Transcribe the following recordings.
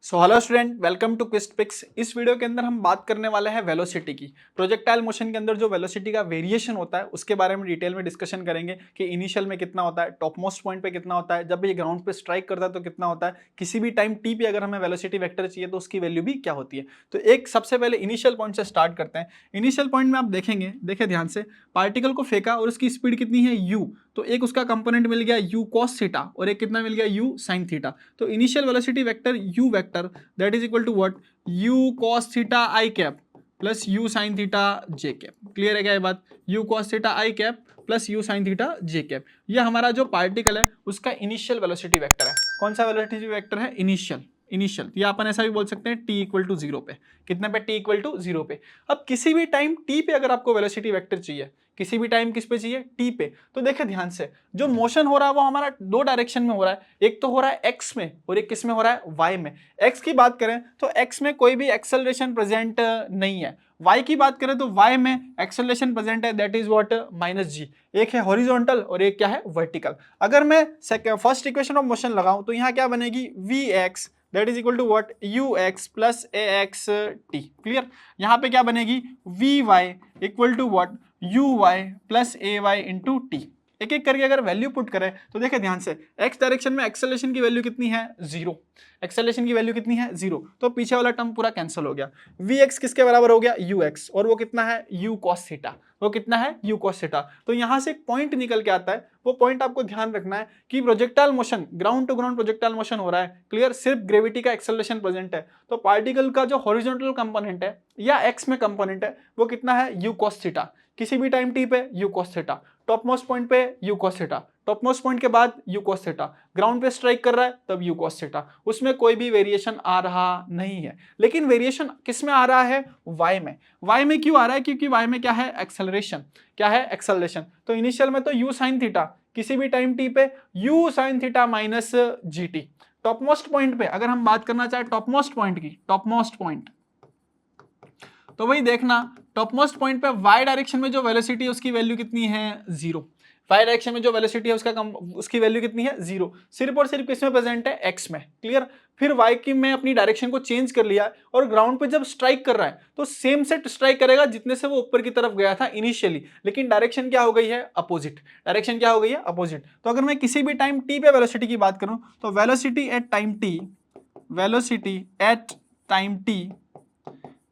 So hello student, welcome to quest pix. इस video के अंदर हम बात करने वाले हैं वेलोसिटी की। प्रोजेक्टाइल मोशन के अंदर जो वेलोसिटी का वेरिएशन होता है उसके बारे में डिटेल में डिस्कशन करेंगे कि इनिशियल में कितना होता है, टॉप मोस्ट पॉइंट पे कितना होता है, जब ये ग्राउंड पे स्ट्राइक करता है तो कितना होता है, किसी भी टाइम टी पे अगर हमें वेलोसिटी वेक्टर चाहिए तो उसकी वैल्यू भी क्या होती है। तो एक सबसे पहले इनिशियल पॉइंट से स्टार्ट करते हैं। इनिशियल पॉइंट में आप देखेंगे, देखिए ध्यान से, पार्टिकल को फेंका और उसकी स्पीड कितनी है u, तो एक उसका कंपोनेंट मिल गया u cos थीटा और एक कितना मिल गया u sin थीटा। तो initial velocity vector u vector that is equal to what, u cos theta i cap plus u sin theta j cap. Clear है क्या ये बात? u cos theta i cap plus u sin theta j cap, ये हमारा जो particle है उसका initial velocity vector है। कौन सा वेलोसिटी वेक्टर है? इनिशियल। इनिशियल या अपन ऐसा भी बोल सकते हैं t इक्वल टू जीरो पे। कितने पे? t इक्वल टू जीरो पे। अब किसी भी टाइम t पे अगर आपको वेलोसिटी वेक्टर चाहिए, किसी भी टाइम किस पे चाहिए? t पे, तो देखिए ध्यान से, जो मोशन हो रहा है वो हमारा दो डायरेक्शन में हो रहा है। एक तो हो रहा है x में और एक किस में हो रहा है? y में। x की बात करें तो x में कोई भी एक्सेलरेशन प्रेजेंट नहीं है। y की बात करें तो y में एक्सेलरेशन प्रेजेंट है, that is what, minus g। एक है हॉरिजॉन्टल और एक क्या है? वर्टिकल। अगर मैं फर्स्ट इक्वेशन ऑफ मोशन लगाऊं तो यहाँ क्या बनेगी? vx that is equal to what, ux plus ax t। Clear? यहाँ पे क्या बनेगी? vy equal to what, uy plus ay into T. एक एक करके अगर वैल्यू पुट करें तो देखिए ध्यान से, x डायरेक्शन में एक्सेलरेशन की वैल्यू कितनी है? जीरो। एक्सेलरेशन की वैल्यू कितनी है? जीरो। तो पीछे वाला टर्म पूरा कैंसिल हो गया। vx किसके बराबर हो गया? ux, और वो कितना है? u cos theta. वो कितना है? u cos theta. तो यहां से एक पॉइंट निकल के आता है, वो पॉइंट आपको ध्यान रखना है कि projectile motion, ground to ground projectile motion हो रहा है। क्लियर? सिर्फ ग्रेविटी का एक्सेलरेशन प्रेजेंट है, तो पार्टिकल का जो हॉरिजॉन्टल कंपोनेंट है या x में कंपोनेंट है वो कितना है? u cos theta. किसी भी टाइम t पे u cos theta, top most point पे u cos theta, top most point के बाद u cos थीटा, ग्राउंड पे स्ट्राइक कर रहा है तब u cos थीटा। उसमें कोई भी वेरिएशन आ रहा नहीं है। लेकिन वेरिएशन किस में आ रहा है? y में। y में क्यों आ रहा है? क्योंकि y में क्या है? एक्सेलरेशन। क्या है? एक्सेलरेशन। तो इनिशियल में तो u sin थीटा, किसी भी टाइम t पे u sin theta minus gt। Top most point पे अगर हम बात करना चाहे टॉप मोस्ट पॉइंट की, टॉप मोस्ट पॉइंट, तो वही देखना, टॉप मोस्ट पॉइंट पे y डायरेक्शन में जो वेलोसिटी है उसकी वैल्यू कितनी है? जीरो। y डायरेक्शन में जो वेलोसिटी है उसकी वैल्यू कितनी है? जीरो। सिर्फ और सिर्फ किसमें प्रेजेंट है? x में। क्लियर? फिर y की मैं अपनी डायरेक्शन को चेंज कर लिया और ग्राउंड पे जब स्ट्राइक कर रहा है तो सेम सेट स्ट्राइक करेगा जितने से वो ऊपर की तरफ गया था इनिशियली, लेकिन डायरेक्शन क्या हो गई है? अपोजिट। डायरेक्शन क्या हो गई है? अपोजिट। तो अगर मैं किसी भी टाइम t पे वेलोसिटी की बात करूं तो velocity at time t, velocity at time t,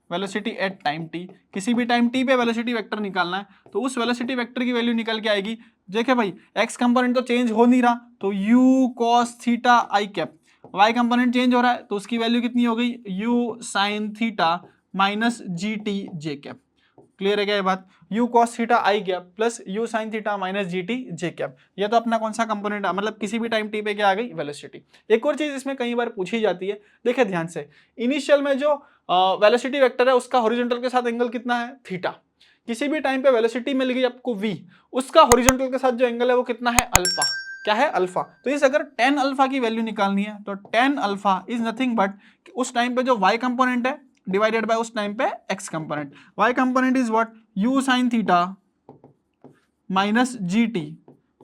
velocity at time T, किसी भी टाइम टी पे वेलोसिटी वेक्टर निकालना है तो उस वेलोसिटी वेक्टर की वैल्यू निकल के आएगी। देखिए भाई, एक्स कंपोनेंट तो चेंज हो नहीं रहा तो u cos theta I cap, y component change हो रहा है तो उसकी वैल्यू कितनी हो गई? u sin theta minus G T J cap. Clear है क्या ये बात? u cos theta I cap plus u sin theta minus G T J cap. ये तो अपना कौन सा कंपोनेंट है? मतलब किसी भी टाइम t पे क्या आ गई? वेलोसिटी। एक और चीज इसमें कई बार पूछी जाती है, देखिए ध्यान से, इनिशियल में जो वेलोसिटी वेक्टर है उसका हॉरिजॉन्टल के साथ एंगल कितना है? थीटा। किसी भी टाइम पे वेलोसिटी मिल गई आपको v, उसका हॉरिजॉन्टल के साथ जो एंगल है वो कितना है? अल्फा। क्या है? अल्फा। तो इस अगर tan अल्फा की वैल्यू निकालनी है तो tan alpha is nothing but उस टाइम पे जो y कंपोनेंट है डिवाइडेड बाय उस टाइम पे x component. y component is what, u sin theta minus G T,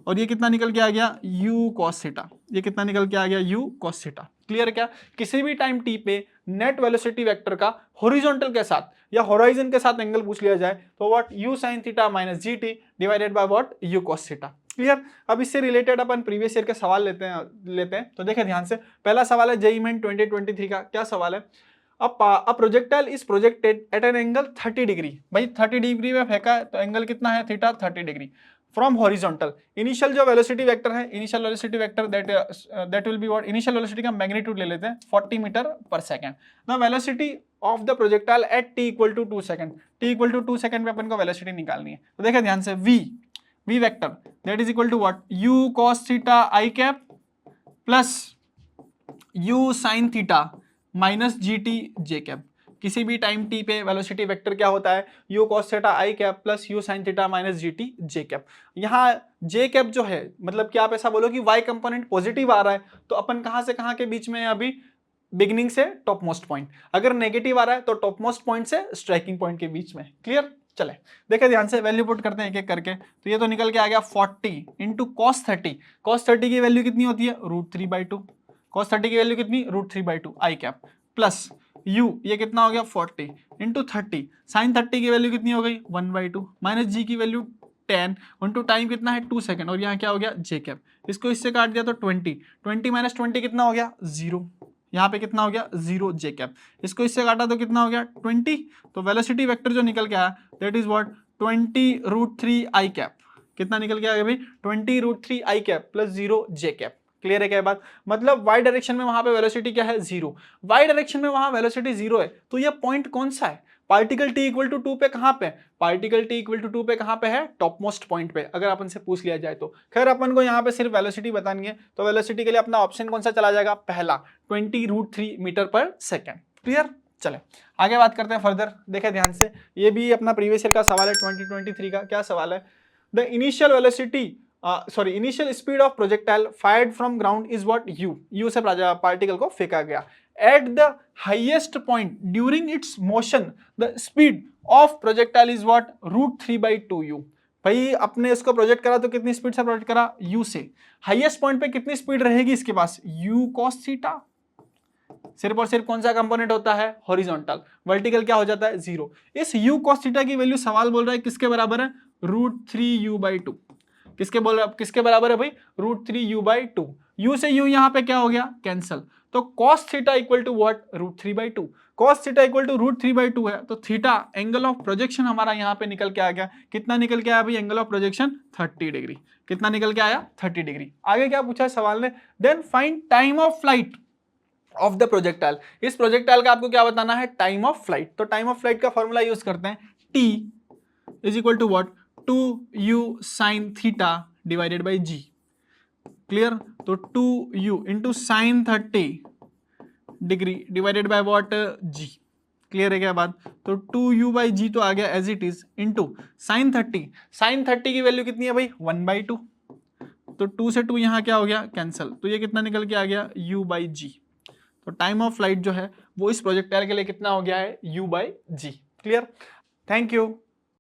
और ये कितना निकल के आ गया? u cos theta. ये कितना निकल के आ गया? u cos theta. क्लियर क्या? किसी भी टाइम t पे नेट वेलोसिटी वेक्टर का हॉरिजॉन्टल के साथ या होराइजन के साथ एंगल पूछ लिया जाए तो what, u sin theta minus G T divided by what, u cos theta. Clear? अब इससे रिलेटेड अपन प्रीवियस ईयर के सवाल लेते हैं। तो देखिए ध्यान से, पहला सवाल है जेईई मेन 2023 का। क्या सवाल है? A projectile is projected at an angle 30 degree. भाई 30 डिग्री में फेंका है तो एंगल कितना है? Theta 30 degree from horizontal. Initial जो वेलोसिटी वेक्टर है, initial velocity vector that will be what, initial velocity का मैग्नीट्यूड ले लेते हैं 40 मीटर पर second. The velocity of the projectile at t equal to 2 second. t equal to 2 second पे अपन को वेलोसिटी निकालनी है। तो देखिए ध्यान से, v vector that is equal to what, u cos theta I cap plus u sin theta minus G T J cap. किसी भी टाइम t पे वेलोसिटी वेक्टर क्या होता है? u cos theta I cap plus u sin theta minus G T J cap. यहाँ J cap जो है, मतलब कि आप ऐसा बोलो कि y कंपोनेंट पॉजिटिव आ रहा है तो अपन कहां से कहां के बीच में है अभी? बिगिनिंग से टॉप मोस्ट पॉइंट। अगर नेगेटिव आ रहा है तो टॉप मोस्ट पॉइंट से स्ट्राइकिंग पॉइंट के बीच में। क्लियर? चले देखिए ध्यान से, वैल्यू पुट करते हैं एक एक करके। तो ये तो निकल के आ गया 40 इंटू कॉस 30। कॉस 30 की वैल्यू कितनी होती है? √3/2। कॉस 30 की वैल्यू कितनी? √3/2 आई कैप प्लस u, ये कितना हो गया 40 इंटू 30, साइन 30 की वैल्यू कितनी हो गई 1/2 माइनस जी की वैल्यू 10 इंटू टाइम कितना है 2 सेकंड, और यहाँ क्या हो गया जे कैप, इसको इससे काट दिया तो 20 माइनस 20 कितना हो गया 0, यहाँ पे कितना हो गया 0 जे कैप, इसको इससे काटा तो कितना हो गया 20, तो वेलोसिटी वेक्टर जो निकल के आया that is what 20√3 I cap, कितना निकल के आ गया भाई 20√3 आई कैप प्लस 0 जे कैप। क्लियर है क्या बात, मतलब वाई डायरेक्शन में वहां पे वेलोसिटी क्या है 0, वाई डायरेक्शन में वहां वेलोसिटी 0 है, तो ये पॉइंट कौन सा है, पार्टिकल t इक्वल टू 2 पे कहां पे, पार्टिकल t इक्वल टू 2 पे कहां पे है, टॉप मोस्ट पॉइंट पे, अगर अपन से पूछ लिया जाए तो। खैर अपन को यहाँ पे सिर्फ वेलोसिटी बतानी है, तो वेलोसिटी के लिए अपना ऑप्शन कौन सा चला जाएगा, पहला 20√3 मीटर पर सेकेंड। क्लियर, चले आगे बात करते हैं फर्दर, देखें ध्यान से, ये भी अपना प्रीवियस ईयर का सवाल है 2023 का। क्या सवाल है, the initial velocity initial speed of projectile fired from ground is what u से पार्टिकल को फेंका गया, at the highest point during its motion the speed of projectile is what √3/2u। भाई अपने इसको प्रोजेक्ट करा तो कितनी स्पीड से प्रोजेक्ट करा, u से, हाईएस्ट पॉइंट पे कितनी स्पीड रहेगी इसके पास, u cos थीटा, सिर्फ और सिर्फ कौन सा कंपोनेंट होता है हॉरिजॉन्टल, वर्टिकल क्या हो जाता है 0। इस u cos थीटा की वैल्यू सवाल बोल रहा है किसके बराबर है, √3u/2, किसके बराबर है भाई √3u/2, u से u यहाँ पे क्या हो गया कैंसल, तो cos theta equal to what √3/2, cos theta equal to √3/2 है, तो थीटा एंगल ऑफ प्रोजेक्शन हमारा यहाँ पे निकल के आ गया, कितना निकल के आया भाई एंगल ऑफ प्रोजेक्शन 30 डिग्री, कितना निकल के आया 30 डिग्री। आगे क्या पूछा है सवाल ने, then find time of flight of the projectile, इस प्रोजेक्टाइल का आपको क्या बताना है टाइम ऑफ फ्लाइट, तो टाइम ऑफ फ्लाइट का फॉर्मूला यूज करते हैं, t is equal to what 2u sin theta divided by g। Clear, तो 2u into sine 30 degree divided by what g। Clear है क्या बात, तो 2u/g तो आ गया as it is into sine 30 की वैल्यू कितनी है भाई 1/2, तो 2 से 2 यहाँ क्या हो गया कैंसल, तो ये कितना निकल के आ गया u/g। तो टाइम ऑफ फ्लाइट जो है वो इस प्रोजेक्टाइल के लिए कितना हो गया है u/g। Clear, thank you.